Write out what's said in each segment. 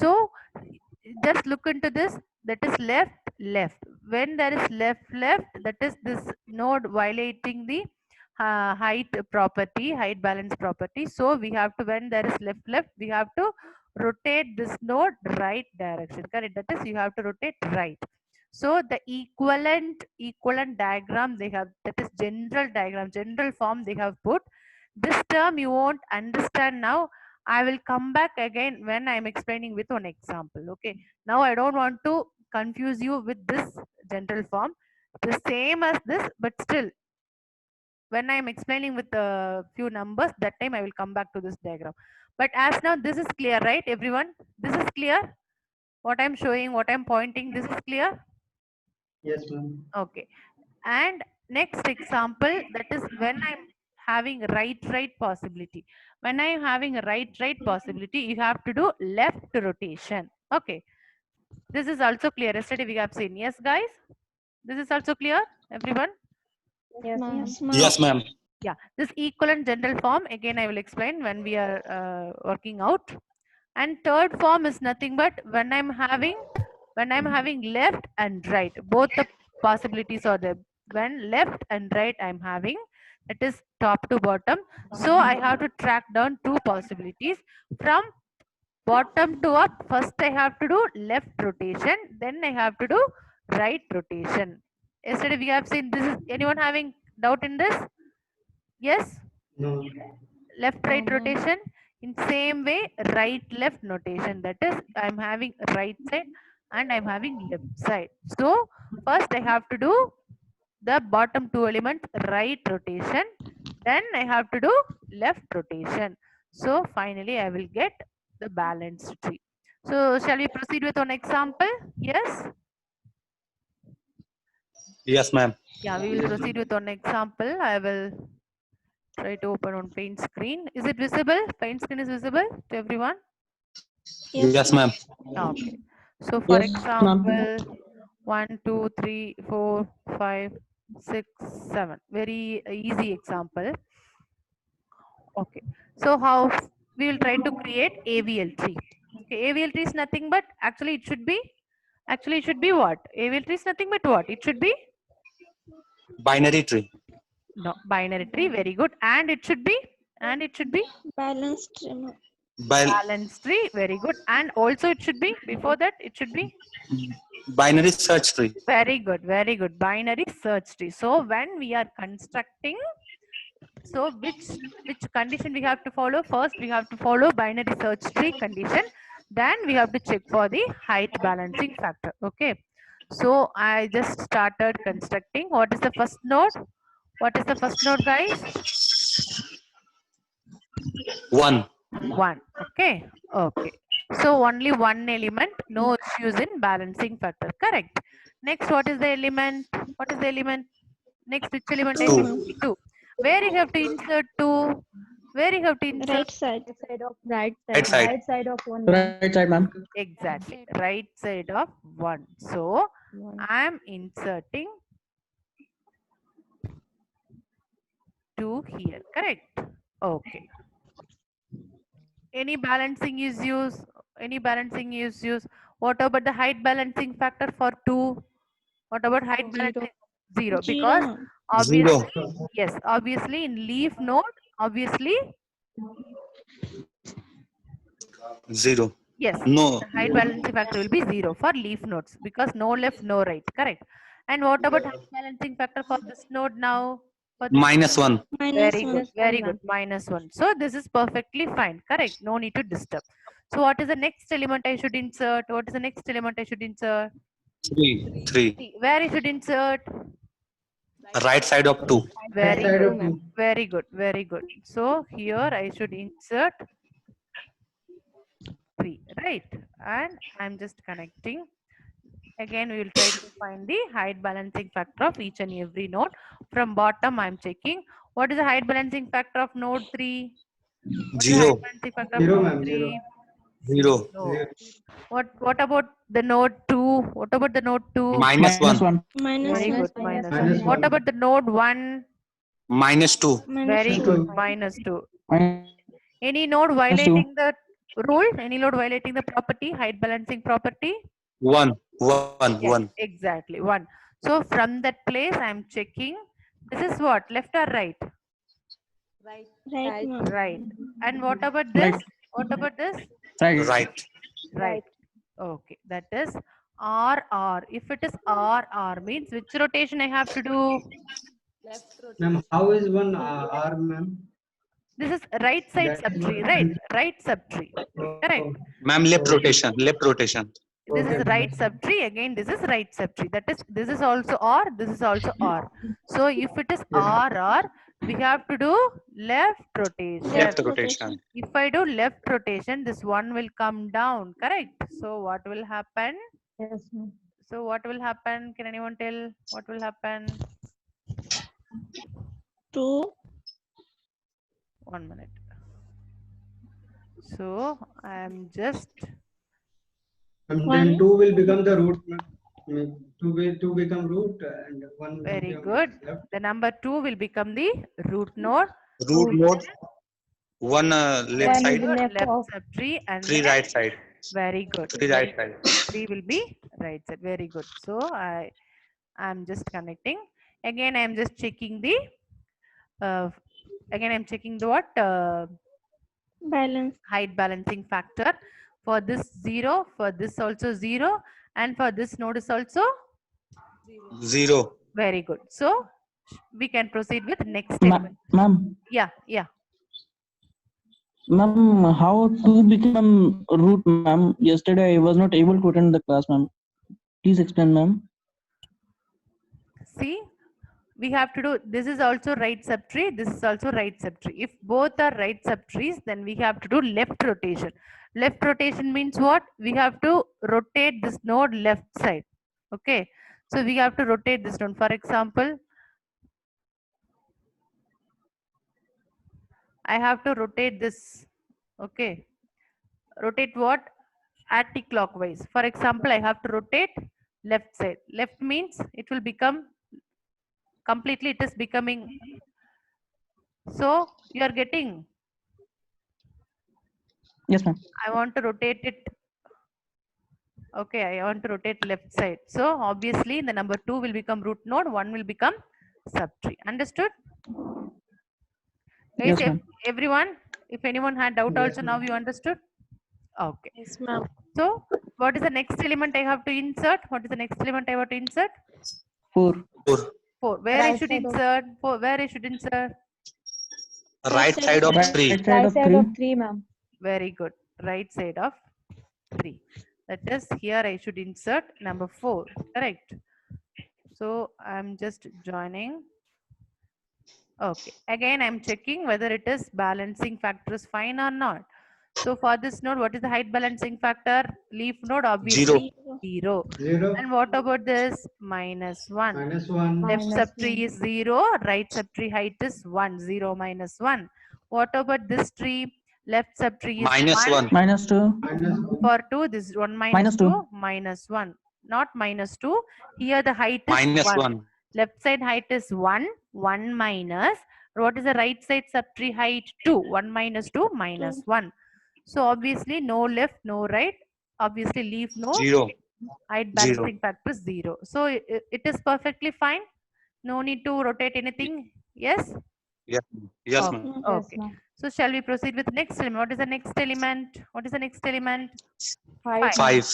So just look into this, that is left left. When there is left left, that is this node violating the height property, height balance property. So we have to, when there is left left, we have to rotate this node right direction, correct? That is, you have to rotate right. So the equivalent diagram they have, that is general diagram, general form they have put. This term you won't understand now. I will come back again when I am explaining with one example. Okay. Now I don't want to confuse you with this general form. The same as this, but still, when I am explaining with a few numbers, that time I will come back to this diagram. But as now, this is clear, right, everyone? This is clear. What I'm showing, what I'm pointing, this is clear. Yes, ma'am. Okay. And next example, that is when I'm having right possibility. When I'm having a right possibility, you have to do left rotation. Okay. This is also clear. Yesterday we have seen. Yes, guys? This is also clear, everyone? Yes, ma'am. Yes, ma'am. Yeah. This equivalent general form, again, I will explain when we are working out. And third form is nothing but when I'm having left and right. Both the possibilities are there. When left and right I'm having, that is top to bottom. So I have to track down two possibilities. From bottom to up, first I have to do left rotation, then I have to do right rotation. Yesterday we have seen this. Is anyone having doubt in this? Yes? No. Left right rotation. In same way, right left notation, that is I'm having right side and I'm having left side. So first I have to do the bottom two elements right rotation, then I have to do left rotation. So finally I will get the balanced tree. So shall we proceed with one example? Yes? Yes, ma'am. Yeah, we will proceed with one example. I will try to open on paint screen. Is it visible? Paint screen is visible to everyone? Yes, ma'am. Okay. So for example, 1, 2, 3, 4, 5, 6, 7. Very easy example. Okay. So how we will try to create AVL tree. Okay, AVL tree is nothing but actually it should be what? AVL tree is nothing but what? It should be Binary tree. no binary tree. Very good. And it should be Balanced. balanced tree. Very good. And also it should be before that it should be Binary search tree. very good. Very good. Binary search tree. So when we are constructing, so which condition we have to follow? First we have to follow binary search tree condition, then we have to check for the height balancing factor. Okay, so I just started constructing. What is the first node? What is the first node, guys? 1. 1. Okay. Okay, so only one element, no issues in balancing factor, correct? Next, what is the element? Next, which element? I 2. should see? 2. Where you have to insert 2? Where you have to insert? Right side. Right side. Right side of one. Right side, ma'am. Exactly, right side of 1. So I am inserting 2 here, correct? Okay. Any balancing is used? What about the height balancing factor for 2? What about height balancing? 0, because Zero. obviously, 0. yes, obviously in leaf node, obviously, 0. yes, No. the height balancing factor will be 0 for leaf nodes because no left, no right, correct? And what about height balancing factor for this node now? For this -1. very Minus good, very good, -1. So this is perfectly fine, correct? No need to disturb. So what is the next element I should insert? 3. 3. Where I should insert? Right side of 2. Very Side good, of two. very good, very good. So here I should insert 3, right? And I'm just connecting. Again, we will try to find the height balancing factor of each and every node. From bottom, I'm checking. What is the height balancing factor of node 3? What is the 0. height balancing factor of 0, node ma'am. 3? 0. No. What about the node 2? What about the node 2? -1. Minus Very one. good, minus Minus 1. What 1. about the node 1? -2. Minus Very Minus good, two. -2. Minus Any node violating the rule? Any load violating the property, height balancing property? 1. 1. Yes, 1. exactly, 1. So from that place, I'm checking. This is what? Left or right? Right, ma'am. Right. And what about this? Right. What about this? Right. Right. Right. Okay. That is R. If it is R means which rotation I have to do? Ma'am, how is one R, ma'am? This is right side That is subtree, what right? I'm- Right subtree. Correct. Ma'am, left rotation. Left rotation. This is Okay, right ma'am. subtree. Again, this is right subtree. That is, this is also R. This is also R. So if it is Yes. R, we have to do left rotation. Left rotation. If I do left rotation, this one will come down. Correct. So what will happen? Yes, ma'am. So what will happen? Can anyone tell what will happen? 2. 1 minute. So I am just And One. then 2 will become the root, ma'am. 2 become root and 1 will very become good. left. The number 2 will become the root node. Root node. 1 left One side. is left Left off. subtree and 3 then right side. very good. 3 right side. 3 will be right side. Very good. So I'm just connecting. Again, I'm just checking the again I'm checking the what Balance. height balancing factor. For this 0, for this also 0, and for this node is also 0. very good. So we can proceed with next Ma- element. Ma'am, Yeah. ma'am, how to become root, ma'am? Yesterday I was not able to attend the class, ma'am. Please explain, ma'am. See, we have to do, this is also right subtree, this is also right subtree. If both are right subtrees, then we have to do left rotation. Left rotation means what? We have to rotate this node left side. Okay. So we have to rotate this node. For example, I have to rotate this. Okay. Rotate what? Anti-clockwise. For example, I have to rotate left side. Left means it will become completely, it is becoming. So you are getting, Yes, ma'am. I want to rotate it. Okay, I want to rotate left side. So obviously the number 2 will become root node, 1 will become subtree. Understood? Guys, Yes, ma'am. everyone, if anyone had doubt Yes, also, now you understood? Okay. Yes, ma'am. So what is the next element I have to insert? What is the next element I have to insert? 4. 4. 4. Where I Right should side of- insert? 4. Where I should insert? Right side of Right 3. side of 3. 3, ma'am. Very good. Right side of 3. That is, here I should insert number 4. Correct. So I'm just joining. Okay. Again, I'm checking whether it is balancing factor is fine or not. So for this node, what is the height balancing factor? Leaf node, obviously 0. 0 And what about this? -1. -1. Left Minus subtree 1. is 0. Right subtree height is 1. 0 minus 1. What about this tree? Left subtree is -1. -2. -1. For 2, this is 1 minus Minus 2, two. -1. Not -2. Here the height is -1. Left side height is 1. 1 minus. What is the right side subtree height? 2. 1 minus 2 minus 1. So obviously no left, no right. Obviously leave no 0. height 0. balancing factor is 0. So it is perfectly fine. No need to rotate anything. Yes? Yes. Yes, Okay. ma'am. Okay. So shall we proceed with next element? What is the next element? What is the next element? 5. 5.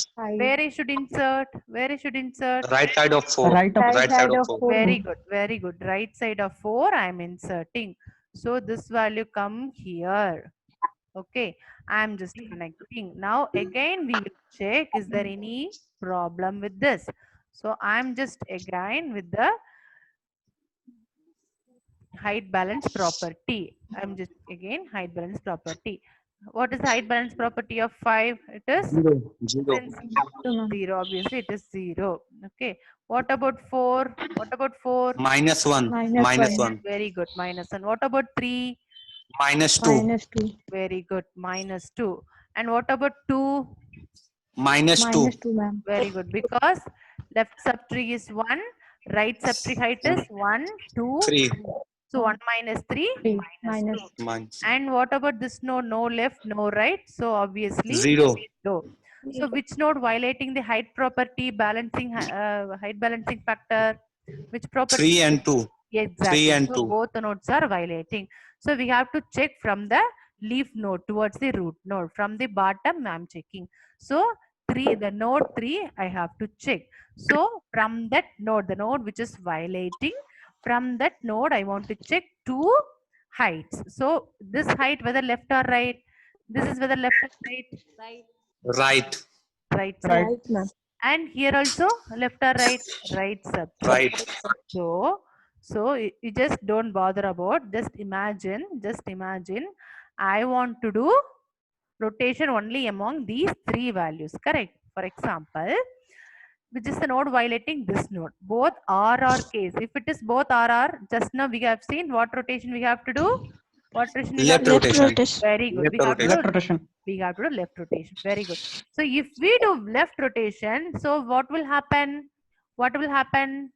Where I should insert? Where I should insert? Right side of 4. Right of Right side of 4. Very good. Very good. Right side of 4 I am inserting. So this value come here. Okay. I am just connecting. Now again we will check, is there any problem with this? So I am just again with the height balance property. I'm just again height balance property. What is the height balance property of 5? It is 0. 0. since 0. Obviously it is 0. Okay. What about 4? What about 4? -1. -1. Very good. -1. What about 3? -2. Very good. -2. And what about 2? -2. 2, ma'am. Very good. Because left subtree is 1, right subtree height is 1, 2, 3. So 1 minus 3 minus 2. Minus And what about this node? No left, no right. So obviously 0. 0. So which node violating the height property, balancing height balancing factor? Which property? 3 and 2. Exactly. 3 and So 2. both the nodes are violating. So we have to check from the leaf node towards the root node. From the bottom, I am checking. So the node 3, I have to check. So from that node, the node which is violating, from that node, I want to check 2 heights. So this height, whether left or right, this is whether left or right, Right. right side. Right. And here also left or right, right sub. Right. So you just don't bother about, just imagine, I want to do rotation only among these 3 values, correct? For example, which is the node violating this node, both RR case. If it is both RR, just now we have seen what rotation we have to do. What rotation we have Left to do? rotation. Very good. Left We have to rotation. do, Left rotation. we have to do left rotation. Very good. So if we do left rotation, so what will happen? What will happen?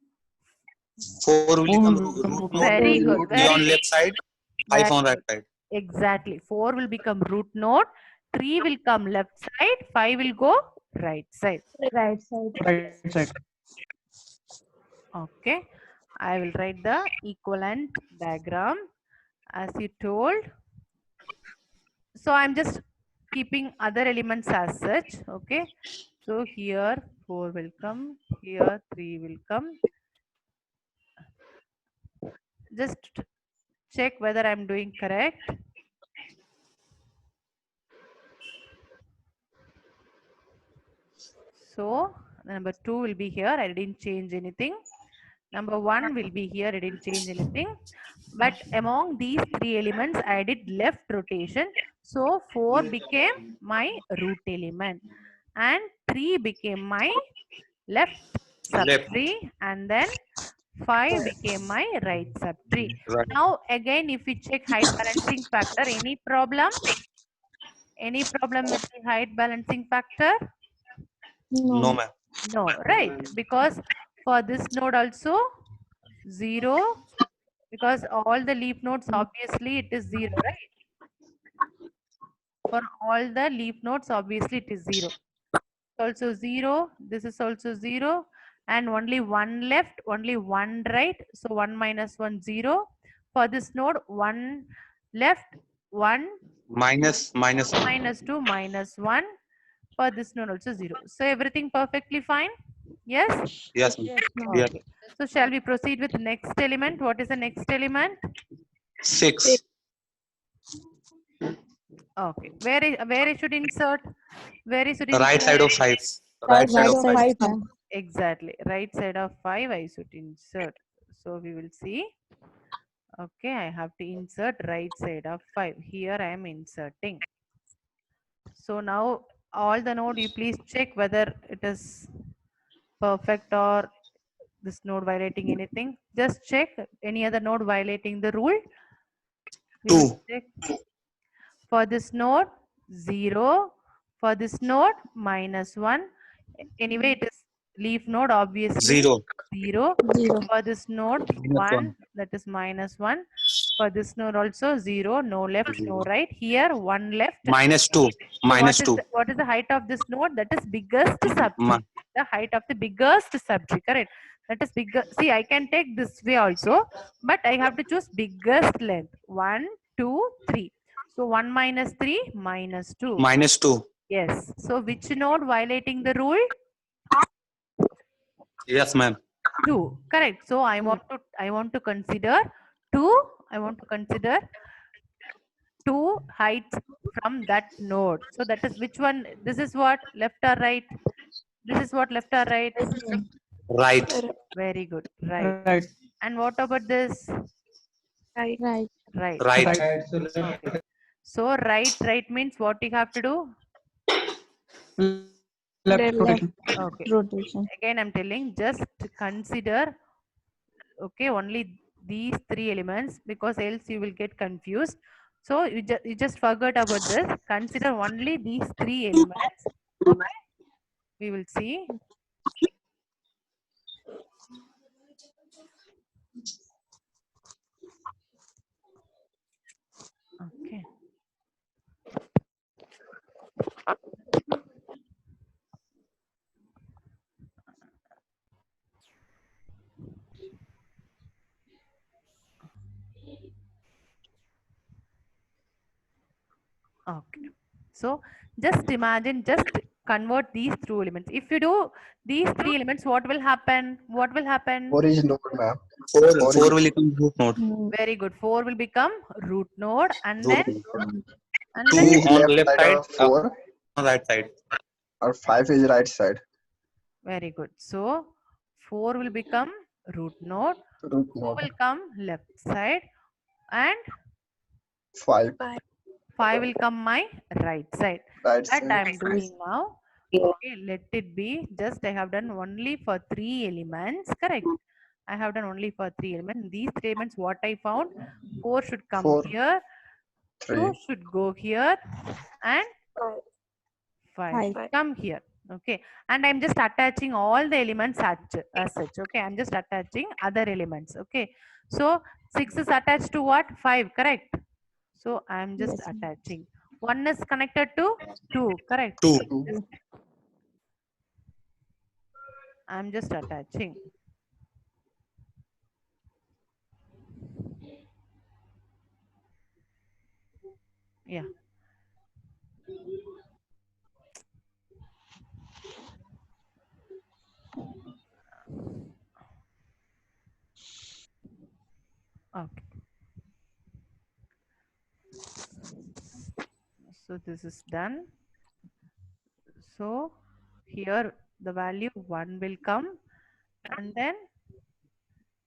4 will become Four will root become node. Very good. Be Very on good. left side, 5 Very on right good. side. Exactly. 4 will become root node. 3 will come left side. 5 will go right side. Right side. Right side. Okay. I will write the equivalent diagram as you told. So I'm just keeping other elements as such. Okay. So here 4 will come. Here 3 will come. Just check whether I'm doing correct. So number 2 will be here. I didn't change anything. Number 1 will be here. I didn't change anything. But among these 3 elements, I did left rotation. So 4 became my root element. And 3 became my left subtree. And then 5 became my right subtree. Right. Now again, if we check height balancing factor, any problem? Any problem with the height balancing factor? No, ma'am. No, right? Because for this node also 0, because all the leaf nodes obviously it is 0, right? For all the leaf nodes obviously it is 0. Also 0, this is also 0, and only 1 left, only 1 right. So 1 minus 1 0. For this node 1 left, 1 Minus 1. minus 2 minus 1. For this node also 0. So everything perfectly fine? Yes? Yes, ma'am. Yes. Okay. So shall we proceed with the next element? What is the next element? 6. Okay. Where I should insert? Where I should Right insert? side of 5. Right side of 5. Exactly. Right side of 5 I should insert. So we will see. Okay, I have to insert right side of 5. Here I am inserting. So now all the node you please check whether it is perfect or this node violating anything. Just check any other node violating the rule. We 2. will check. For this node 0. For this node minus 1. Anyway, it is leaf node obviously 0. 0. For this node Minus 1, that is minus 1. For this node also 0, no left, no right. Here 1 left. Minus 2. So Minus 2. what is the height of this node? That is biggest subtree. Ma- The height of the biggest subtree, correct? That is bigger. See, I can take this way also, but I have to choose biggest length. 1, 2, 3. So 1 minus 3 minus 2. Minus 2. Yes. So which node violating the rule? Yes, ma'am. 2. Correct. So I want to consider 2. I want to consider 2 heights from that node. So that is which one? This is what? Left or right? This is what? Left or right? Right. Very good. Right. Right. And what about this? Right. Right. Right. Right. So left. Okay. So right means what you have to do? Left rotation. Okay. Rotation. Again, I'm telling just consider, okay, only these 3 elements, because else you will get confused. So you just forget about this. Consider only these 3 elements. Okay. We will see. Okay. So just imagine, just convert these two elements. If you do these three elements, what will happen? What will happen? 4 is node, ma'am. 4 will become root node. Very good. 4 will become root node, and Root then node. and 2 then is On left left side side, of 4 on right side. or 5 is right side. very good. So 4 will become root node, Root 2 node. will come left side, and 5 5 will come my right side. right That I side. am doing now. Okay, let it be. Just I have done only for 3 elements. Correct. I have done only for 3 elements. These 3 elements, what I found, 4 should come 4 here, 2 3 should go here, and 5 Five. should come here. Okay, and I'm just attaching all the elements as such. Okay, I'm just attaching other elements. Okay, so 6 is attached to what? 5, correct? So I'm just Yes, ma'am. attaching. 1 is connected to 2, correct? 2. 2 I'm just attaching. Yeah. Okay. So this is done. So here the value 1 will come, and then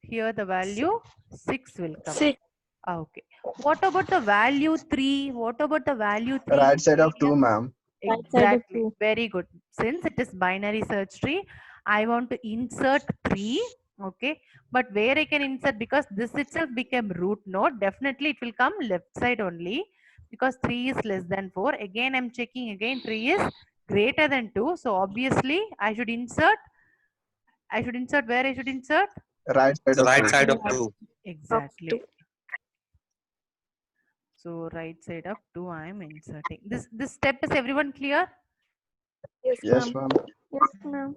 here the value 6 will come. Six. Okay. What about the value 3? What about the value 3? right side of 2, ma'am. Right side of Exactly. 2. Very good. Since it is binary search tree, I want to insert 3. Okay. But where I can insert, because this itself became root node, definitely it will come left side only, because 3 is less than 4. Again, I'm checking again, 3 is greater than 2. So obviously I should insert where I should insert? Right side The of right 2. side of 2. Exactly. two. So right side of 2 I am inserting. This step is everyone clear? Yes, Yes, ma'am. ma'am. Yes, ma'am.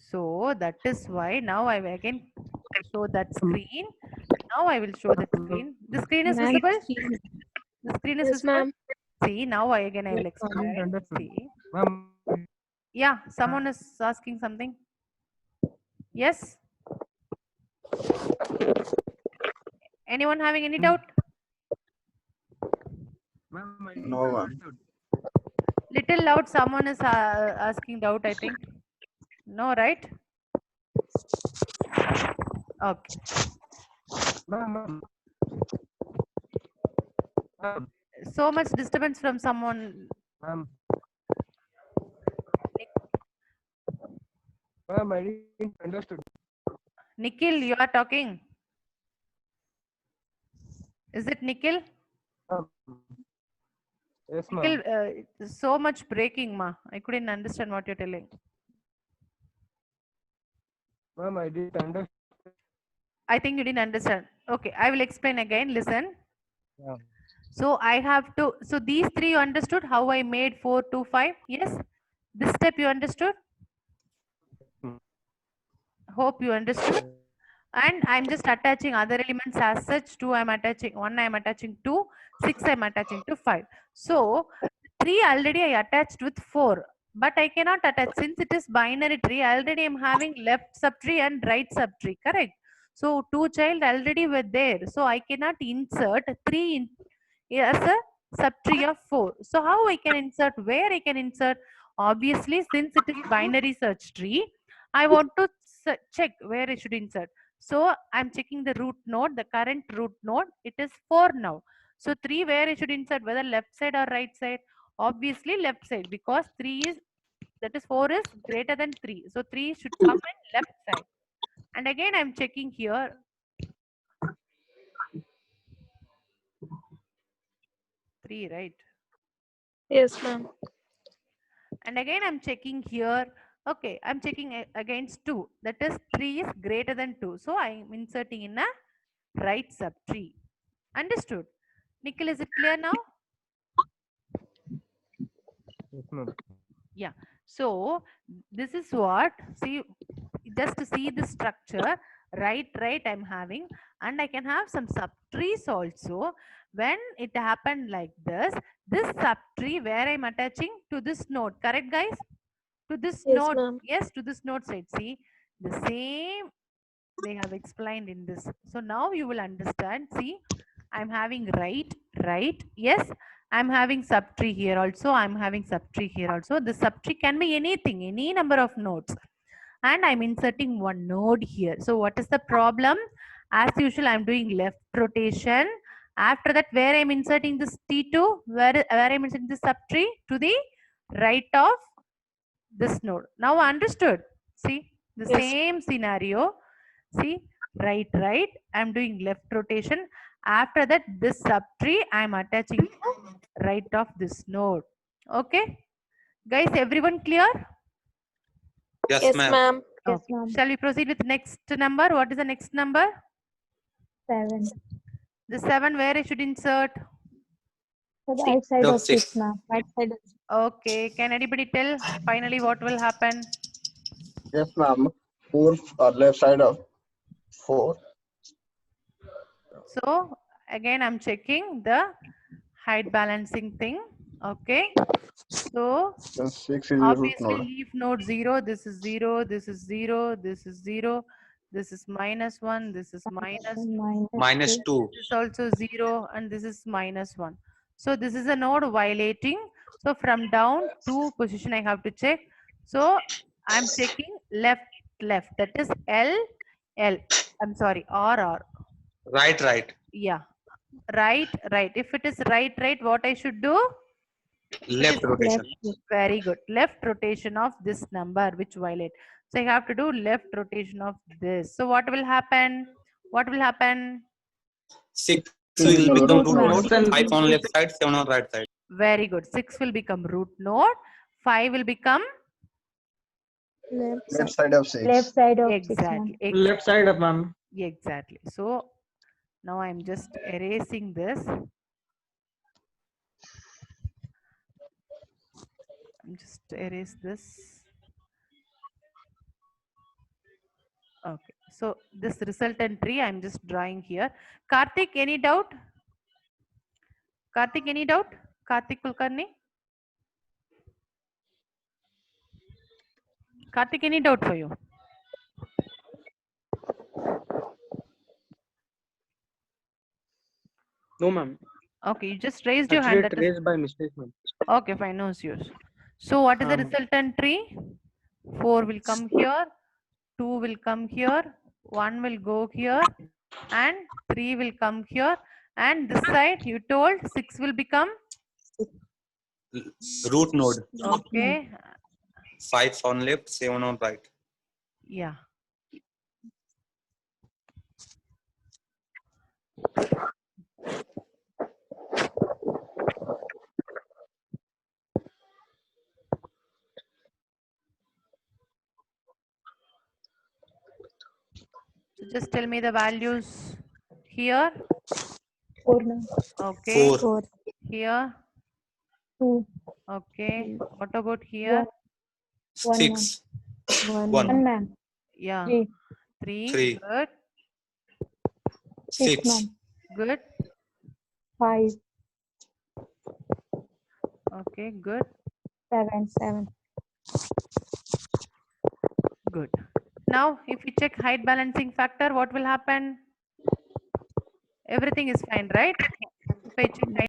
So that is why now I will again show that screen. Now I will show that screen. The screen is Ma'am, visible? please. The screen is Yes, visible? ma'am. See, now I again I will explain. See. Yeah, someone is asking something. Yes? Anyone having any doubt? No, ma'am. Little loud, someone is asking doubt, I think. No, right? Okay. So much disturbance from someone. Ma'am, I didn't understood. Nikhil, you are talking. Is it Nikhil? Yes, Nikhil, ma'am. so much breaking, ma. I couldn't understand what you're telling. Ma'am, I didn't understand. I think you didn't understand. Okay, I will explain again. Listen. Yeah. So I have to, so these three you understood how I made 4, 2, 5. Yes. This step you understood. Hope you understood. And I'm just attaching other elements as such. 2 I'm attaching, 1 I'm attaching 2, 6 I'm attaching to 5. So 3 already I attached with 4, but I cannot attach since it is binary tree. Already I'm having left subtree and right subtree, correct? So 2 child already were there, so I cannot insert 3 as a subtree of 4. So how I can insert? Where I can insert? Obviously, since it is binary search tree, I want to check where I should insert. So I'm checking the root node, the current root node. It is 4 now. So 3 where I should insert, whether left side or right side? Obviously left side, because 3 is, that is 4 is greater than 3. So 3 should come in left side. And again I'm checking here. 3, right? Yes, ma'am. And again I'm checking here. Okay, I'm checking against 2. That is 3 is greater than 2. So I'm inserting in a right subtree. Understood? Nikhil, is it clear now? Yes, ma'am. Yeah. So this is what, see, just to see the structure, right, I'm having, and I can have some subtrees also. When it happened like this subtree where I'm attaching to this node, correct guys? To this Yes, node, ma'am. yes, to this node side. See, the same they have explained in this. So now you will understand. See, I'm having right, yes, I'm having subtree here also, I'm having subtree here also. The subtree can be anything, any number of nodes, and I'm inserting one node here. So what is the problem? As usual, I'm doing left rotation. After that, where I'm inserting this T2, where I'm inserting this subtree? To the right of this node. Now understood? See, the Yes. same scenario. See, right, I'm doing left rotation. After that, this subtree I'm attaching to right of this node. Okay, guys, everyone clear? Yes, Yes, ma'am. ma'am. Yes, Okay. ma'am. Shall we proceed with next number? What is the next number? 7. The 7, where I should insert? The right side The of 6, six. ma'am. Right side of Okay, can anybody tell finally what will happen? Yes, ma'am. 4 left side of 4. So again, I'm checking the height balancing thing. Okay, so Then 6 is the root obviously node. leave node 0. This is 0, this is 0, this is 0, this is -1, this is minus, Minus 2. this is also 0, and this is -1. So this is a node violating. So from down to position I have to check. So I'm checking left. That is L. I'm sorry, R. Right. Yeah, right. If it is right, what I should do? Left rotation. Very good. Left rotation of this number which violate. So I have to do left rotation of this. So what will happen? 6 Six will will become root root node. node. 5 on left side, 7 on right side. Very good. 6 will become root node. 5 will become Left side of 6. left side of 6, ma'am. Left side of ma'am. Exactly. So now I'm just erasing this. Just erase this. Okay. So this resultant tree I'm just drawing here. Karthik, any doubt? Karthik Kulkarni? Karthik, any doubt for you? No, ma'am. Okay, you just raised your hand. Actually, That is, raised by mistake, ma'am. okay, fine, no issues. So what is the resultant tree? 4 will come here, 2 will come here, 1 will go here, and 3 will come here. And this side, you told 6 will become? Root node. Okay, 5 on left, 7 on right. yeah. So just tell me the values here. 4, ma'am. Okay. 4. 4, Here. 2, Okay. What about here? 6. 1, 1. ma'am. Yeah. 3, 3. 3. Good. 6, 6. ma'am. Good. 5, Okay. Good. 7. Good. Now, if we check height balancing factor, what will happen? Everything is fine, right? If I check height